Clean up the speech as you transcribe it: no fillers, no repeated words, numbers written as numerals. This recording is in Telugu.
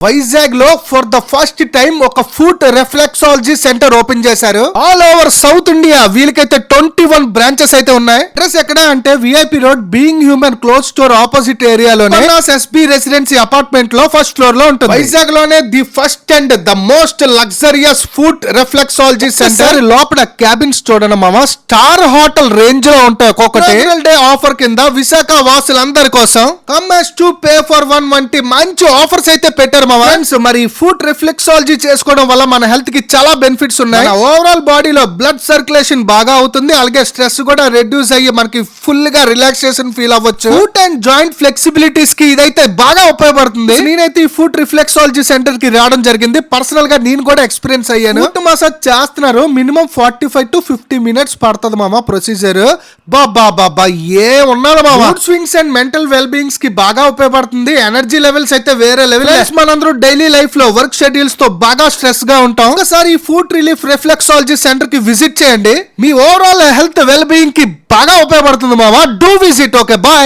వైజాగ్ లో ఫర్ ద ఫస్ట్ టైం ఒక ఫుడ్ రిఫ్లెక్సాలజీ సెంటర్ ఓపెన్ చేశారు. ఆల్ ఓవర్ సౌత్ ఇండియా వీళ్ళకైతే 21 బ్రాంచెస్ అయితే ఉన్నాయి. అడ్రస్ ఎక్కడ అంటే VIP road being human cloth store opposite ఏరియాలోనే ఎస్బీ రెసిడెన్సీ అపార్ట్మెంట్ లో ఫస్ట్ ఫ్లోర్ లో ఉంటుంది. వైజాగ్ లోనే the first and the most luxurious food reflexology centre. లోపల క్యాబిన్స్ చూడండి మామ, స్టార్ హోటల్ రేంజ్ లో ఉంటాయి. ఒక్కొక్కటి డే ఆఫర్ కింద విశాఖ వాసులందరి కోసం come to pay for one వంటి మంచి ఆఫర్స్ అయితే పెట్టారు. మరి ఫుడ్ రిఫ్లెక్సాలజీ చేసుకోవడం వల్ల మన హెల్త్ కి చాలా బెనిఫిట్స్ ఉన్నాయి. ఓవరాల్ బాడీలో బ్లడ్ సర్క్యులేషన్ బాగా అవుతుంది, అలాగే స్ట్రెస్ కూడా రెడ్యూస్ అయ్యి మనకి ఫుల్ గా రిలాక్సేషన్ ఫీల్ అవ్వచ్చు. ఫుట్ అండ్ జాయింట్ ఫ్లెక్సిబిలిటీస్ కి ఇదైతే బాగా ఉపయోగపడుతుంది. నేనైతే ఈ ఫుడ్ రిఫ్లెక్సాలజీ సెంటర్ కి రావడం జరిగింది. పర్సనల్ గా నేను కూడా ఎక్స్పీరియన్స్ అయ్యాను. ఫుట్ మసాజ్ చేస్తున్నారు, మినిమం 45 to 50 మినిట్స్ పడుతుంది మామ ప్రొసీజర్. బాబా ఏ ఉన్నది మామ. Mood swings and mental well beings కి బాగా ఉపయోగపడుతుంది. ఎనర్జీ లెవెల్స్ అయితే వేరే లెవెల్. మనందరూ డైలీ లైఫ్ లో వర్క్ షెడ్యూల్స్ తో బాగా స్ట్రెస్ గా ఉంటాం. ఒకసారి ఈ ఫుడ్ రిలీఫ్ రిఫ్లెక్సాలజీ సెంటర్ కి విజిట్ చేయండి. మీ ఓవరాల్ హెల్త్ వెల్ బీయింగ్ కి బాగా ఉపయోగపడుతుంది మామ. Do visit. Okay, bye.